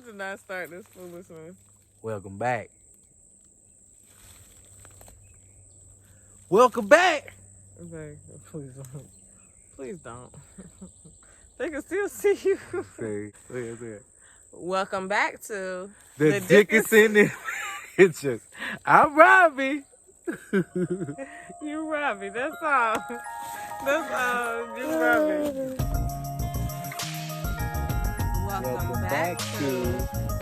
We did not start this foolishness. Welcome back. Welcome back. Okay, please don't. Please don't. They can still see you. Say it. Welcome back to The Dickinson Pictures. I'm Robbie. You Robbie, that's all. That's all. You Robbie. Welcome back to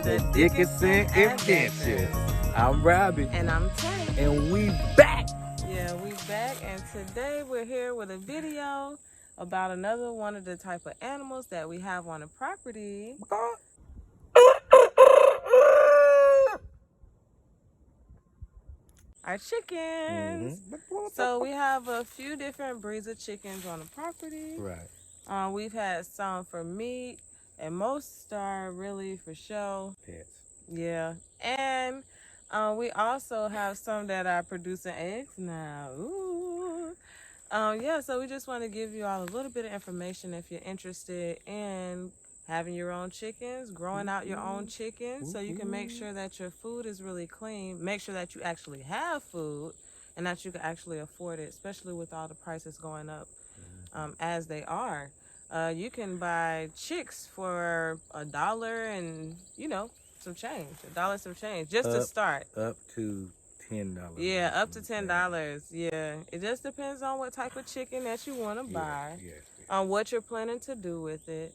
The Dickinson Adventures. I'm Robbie. And I'm Tay. And we back. Yeah, we back, and today we're here with a video about another one of the type of animals that we have on the property. Our chickens. Mm-hmm. So we have a few different breeds of chickens on the property. Right. We've had some for meat, and most are really for show. Pets. Yeah, and we also have some that are producing eggs now. Ooh. Yeah, so we just want to give you all a little bit of information if you're interested in having your own chickens, growing out your own chickens, so you can make sure that your food is really clean. Make sure that you actually have food and that you can actually afford it, especially with all the prices going up as they are. You can buy chicks for $1 and, some change, $1 some change, just to start. Up to $10. Yeah, up to $10. Yeah, it just depends on what type of chicken that you want to buy, on what you're planning to do with it.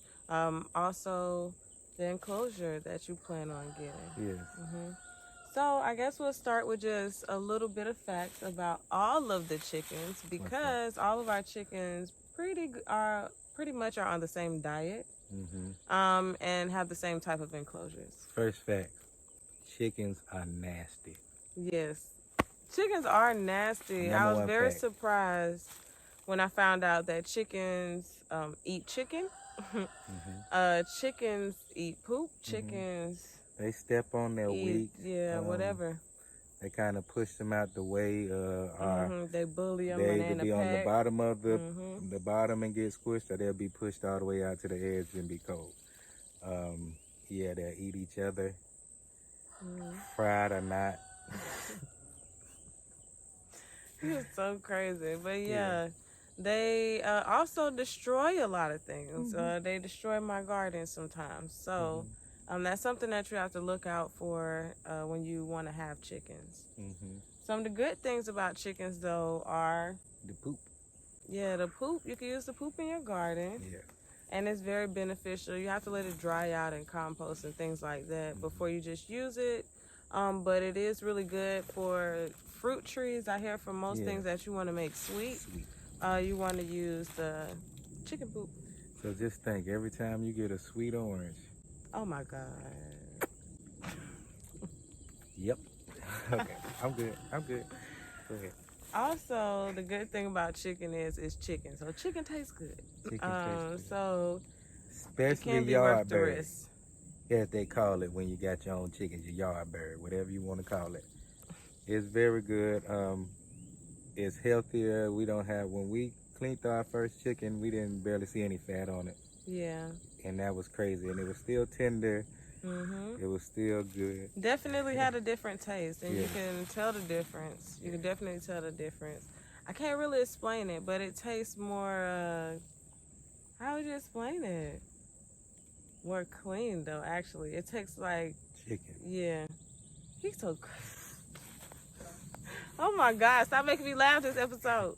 Also, the enclosure that you plan on getting. Yes. So I guess we'll start with just a little bit of facts about all of the chickens, because all of our chickens pretty much are on the same diet. And have the same type of enclosures. First fact, chickens are nasty. Yes, chickens are nasty. I was very surprised when I found out that chickens eat chicken. Chickens eat poop. Chickens they step on their weak. Yeah, whatever. They kind of push them out the way. They bully them. They either be on the bottom of the bottom and get squished, or they'll be pushed all the way out to the edge and be cold. Yeah, they'll eat each other, fried or not. It's so crazy, but yeah. They also destroy a lot of things. They destroy my garden sometimes. So that's something that you have to look out for when you want to have chickens. Some of the good things about chickens, though, are the poop. Yeah, the poop. You can use the poop in your garden. Yeah. And it's very beneficial. You have to let it dry out and compost and things like that before you just use it. But it is really good for fruit trees. I hear from most things that you want to make sweet. You want to use the chicken poop. So just think, every time you get a sweet orange. Oh my God. Yep. Okay, I'm good. Go ahead. Also, the good thing about chicken is it's chicken. So chicken tastes good. Chicken tastes good. So especially it can be yard worth the bird. risk. Yes, they call it when you got your own chickens, your yard bird, whatever you want to call it. It's very good. It's healthier. We don't have, when we cleaned our first chicken, we didn't barely see any fat on it. Yeah. And that was crazy. And it was still tender. It was still good. Definitely had a different taste, and you can tell the difference. You can definitely tell the difference. I can't really explain it, but it tastes more, how would you explain it? More clean, though, actually. It tastes like chicken. Yeah. He's so crazy. Oh my God, stop making me laugh this episode.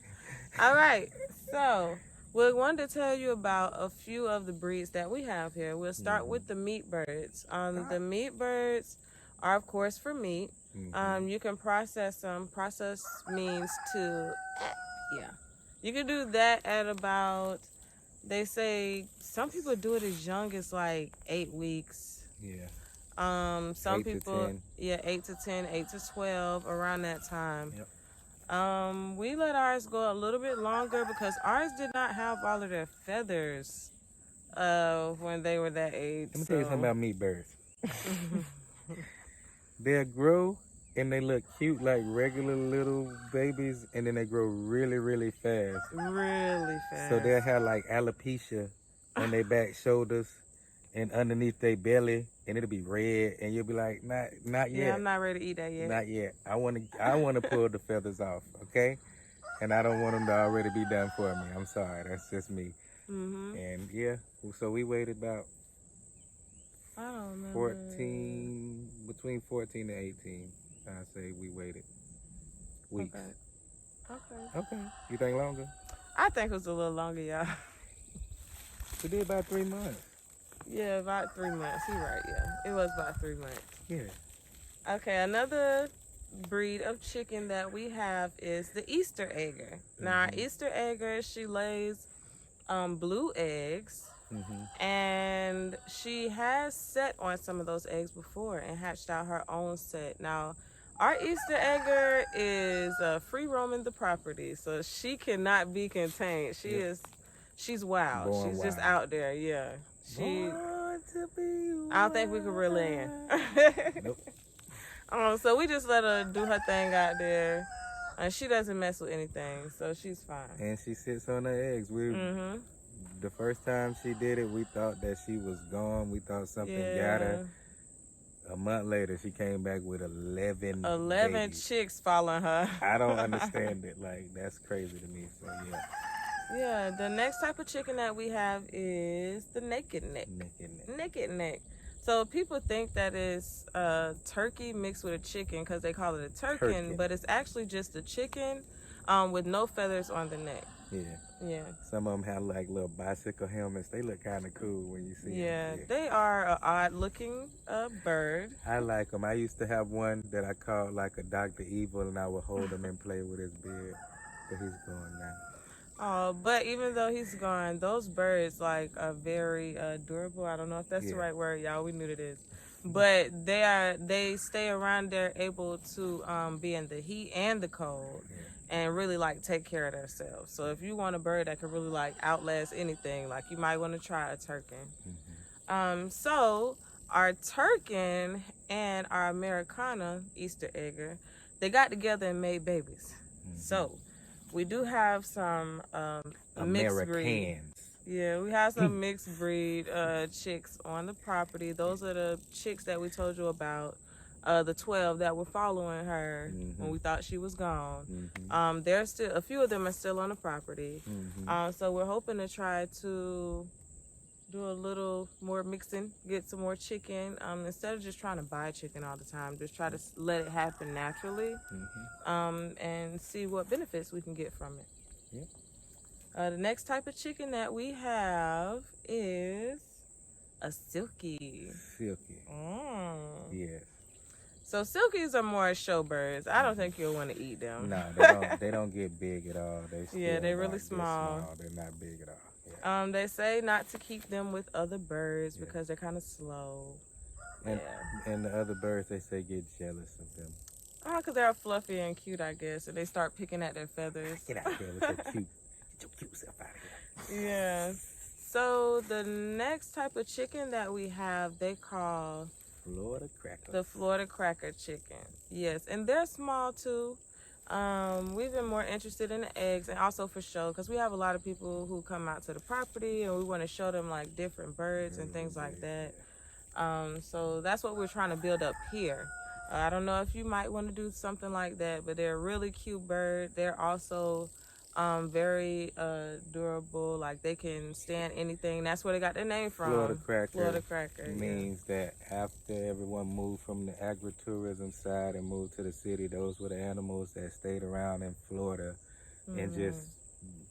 All right, so we wanted to tell you about a few of the breeds that we have here. We'll start with the meat birds. The meat birds are, of course, for meat. You can process them. Process means to, you can do that at about, they say, some people do it as young as like 8 weeks. Yeah. Some people, 8 to 10, 8 to 12, around that time. Yep. We let ours go a little bit longer because ours did not have all of their feathers when they were that age. Let me tell you something about meat birds. They'll grow and they look cute like regular little babies, and then they grow really, really fast. Really fast. So they'll have like alopecia on their back shoulders, and underneath their belly, and it'll be red, and you'll be like, not Yeah, yet, I'm not ready to eat that yet. not yet. I wanna pull the feathers off, okay? And I don't want them to already be done for me. I'm sorry, that's just me. And yeah, so we waited about I don't remember. 14, between 14 and 18. I say we waited weeks. Okay. You think longer? I think it was a little longer, y'all. We did about 3 months. Yeah, about 3 months. You're right, yeah. It was about 3 months. Yeah. Okay, another breed of chicken that we have is the Easter egger. Now, our Easter egger, she lays blue eggs, and she has set on some of those eggs before and hatched out her own set. Now, our Easter egger is free roaming the property, so she cannot be contained. She's wild. Born She's wild. just out there, yeah. Born to be I don't think we could reel in. Nope. So we just let her do her thing out there, and she doesn't mess with anything, so she's fine. And she sits on her eggs. The first time she did it, we thought that she was gone. We thought something got her. A month later, she came back with 11 babies. Chicks following her. I don't understand it. Like, that's crazy to me. So, yeah. Yeah, the next type of chicken that we have is the naked neck. Naked neck. So people think that it's turkey mixed with a chicken because they call it a turkin, but it's actually just a chicken with no feathers on the neck. Yeah. Some of them have like little bicycle helmets. They look kind of cool when you see them. Yeah, they are an odd-looking bird. I like them. I used to have one that I called like a Dr. Evil, and I would hold him and play with his beard, but he's gone now. Oh, but even though he's gone, those birds like are very durable. I don't know if that's the right word, y'all. We knew it is, but they stay around. They're able to be in the heat and the cold, and really like take care of themselves. So if you want a bird that can really like outlast anything, like you might want to try a turkin. So our turkin and our Americana Easter egger, they got together and made babies. So we do have some mixed breed. Yeah, we have some mixed breed chicks on the property. Those are the chicks that we told you about. The 12 that were following her when we thought she was gone. There's still a few of them are still on the property. So we're hoping to try to do a little more mixing, get some more chicken. Instead of just trying to buy chicken all the time, just try to let it happen naturally, and see what benefits we can get from it. The next type of chicken that we have is a silky. Yes. So silkies are more show birds. I don't think you'll want to eat them. No, they don't get big at all. They're really small. They're not big at all. They say not to keep them with other birds because they're kind of slow. And the other birds, they say, get jealous of them. Oh, because they're fluffy and cute, I guess, and they start picking at their feathers. Get out here with your cute. Get your cute self out of here. Yeah. So the next type of chicken that we have, they call Florida cracker. The Florida cracker chicken. Yes, and they're small too. We've been more interested in the eggs and also for show because we have a lot of people who come out to the property and we want to show them like different birds and things like that. So that's what we're trying to build up here. I don't know if you might want to do something like that, but they're a really cute bird. They're also very durable. Like they can stand anything. That's where they got their name from. Florida cracker means that after everyone moved from the agritourism side and moved to the city, those were the animals that stayed around in Florida and just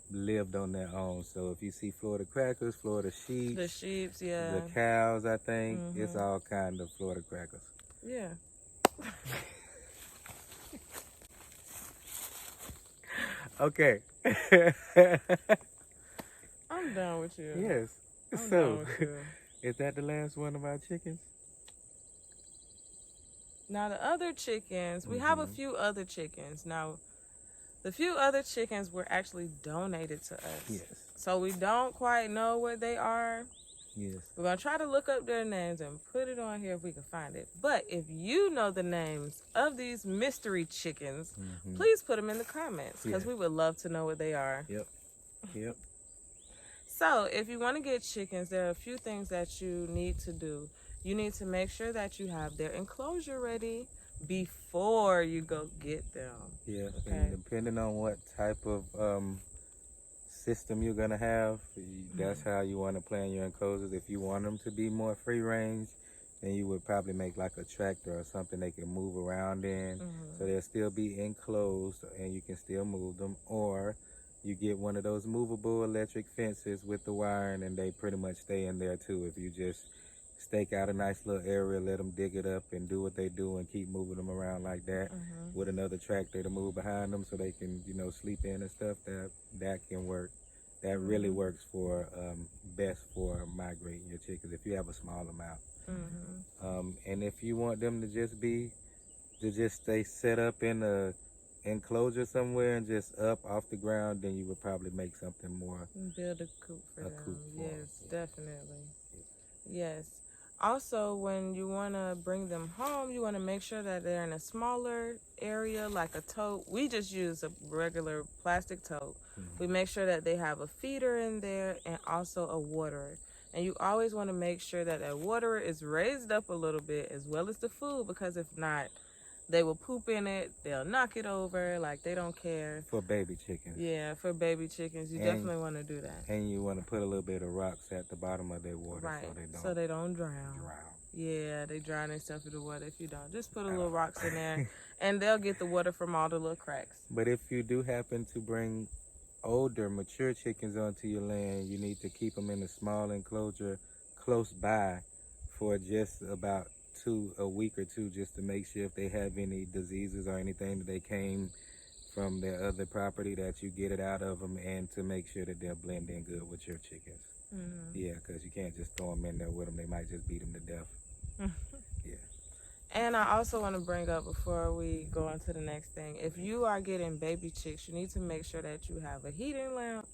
lived on their own. So if you see Florida crackers, Florida sheep, the cows, I think it's all kind of Florida crackers. Yeah. Okay. I'm done with you. Yes. I'm done with you. Is that the last one of our chickens? Now the other chickens, we have a few other chickens. Now, the few other chickens were actually donated to us. Yes. So we don't quite know where they are. Yes. We're going to try to look up their names and put it on here if we can find it. But if you know the names of these mystery chickens, please put them in the comments because we would love to know what they are. Yep. So if you want to get chickens, there are a few things that you need to do. You need to make sure that you have their enclosure ready before you go get them. Yeah, Okay. and depending on what type of system you're gonna have, that's how you want to plan your enclosures. If you want them to be more free range, then you would probably make like a tractor or something they can move around in, so they'll still be enclosed and you can still move them. Or you get one of those movable electric fences with the wiring, and they pretty much stay in there too. If you just stake out a nice little area, let them dig it up and do what they do and keep moving them around like that, with another tractor to move behind them so they can, sleep in and stuff, that can work. That really works for best for migrating your chickens if you have a small amount. And if you want them to just stay set up in a enclosure somewhere and just up off the ground, then you would probably make something more. Build a coop for them. Coop for yes, them. definitely. Yes. Also, when you want to bring them home, you want to make sure that they're in a smaller area, like a tote. We just use a regular plastic tote. We make sure that they have a feeder in there and also a waterer. And you always want to make sure that that waterer is raised up a little bit as well as the food, because if not, they will poop in it, they'll knock it over, like they don't care. For baby chickens. Yeah, for baby chickens, you definitely want to do that. And you want to put a little bit of rocks at the bottom of their water, right, so they don't drown. Yeah, they drown themselves in the water if you don't. Just put a little rocks in there, and they'll get the water from all the little cracks. But if you do happen to bring older, mature chickens onto your land, you need to keep them in a small enclosure close by for just about a week or two, just to make sure if they have any diseases or anything that they came from their other property, that you get it out of them, and to make sure that they'll blend in good with your chickens. Yeah, because you can't just throw them in there with them. They might just beat them to death. Yeah. And I also want to bring up, before we go on to the next thing, if you are getting baby chicks, you need to make sure that you have a heating lamp,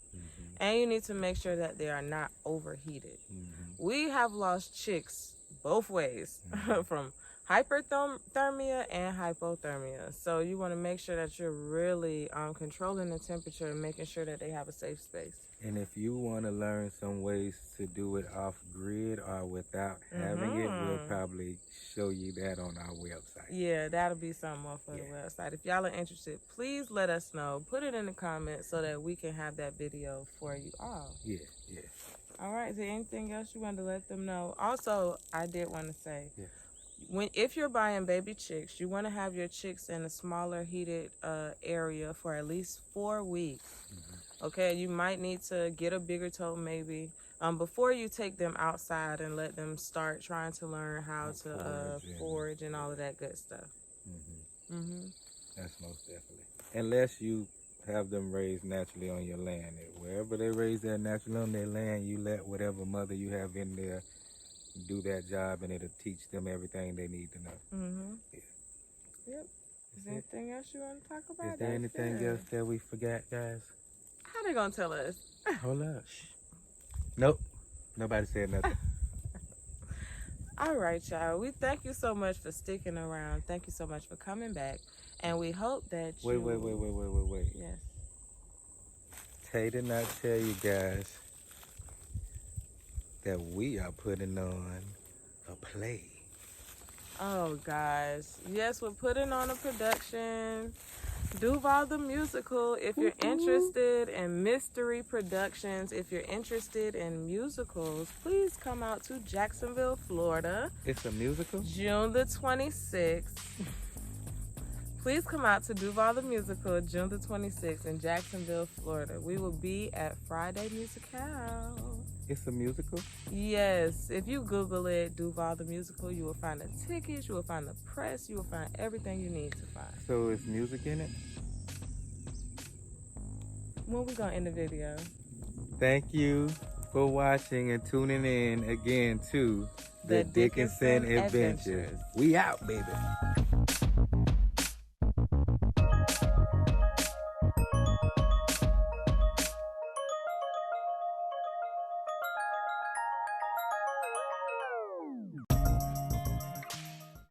and you need to make sure that they are not overheated. We have lost chicks both ways, from hyperthermia and hypothermia. So you want to make sure that you're really controlling the temperature and making sure that they have a safe space. And if you want to learn some ways to do it off grid or without having it, we'll probably show you that on our website. Yeah, that'll be something more for the website. If y'all are interested, please let us know. Put it in the comments so that we can have that video for you all. Yeah. All right, is there anything else you wanted to let them know? Also, I did want to say, if you're buying baby chicks, you want to have your chicks in a smaller heated area for at least 4 weeks. Okay, you might need to get a bigger tote maybe before you take them outside and let them start trying to learn how to forage and all of that good stuff. That's most definitely. Unless you have them raised naturally on your land. Wherever they raise that naturally on their land, you let whatever mother you have in there do that job, and it'll teach them everything they need to know. Yep. Is there anything else you want to talk about? Is there anything else that we forgot, guys? How they gonna tell us? Hold up. Nope. Nobody said nothing. All right, y'all. We thank you so much for sticking around. Thank you so much for coming back. And we hope that you... Wait. Yes. Tay did not tell you guys that we are putting on a play. Oh, guys. Yes, we're putting on a production. Duval the Musical. If you're interested in mystery productions, if you're interested in musicals, please come out to Jacksonville, Florida. It's a musical? June the 26th. Please come out to Duval the Musical, June the 26th in Jacksonville, Florida. We will be at Friday Musicale. It's a musical? Yes. If you Google it, Duval the Musical, you will find the tickets, you will find the press, you will find everything you need to find. So is music in it? When we gonna end the video? Thank you for watching and tuning in again to the Dickinson Adventures. We out, baby.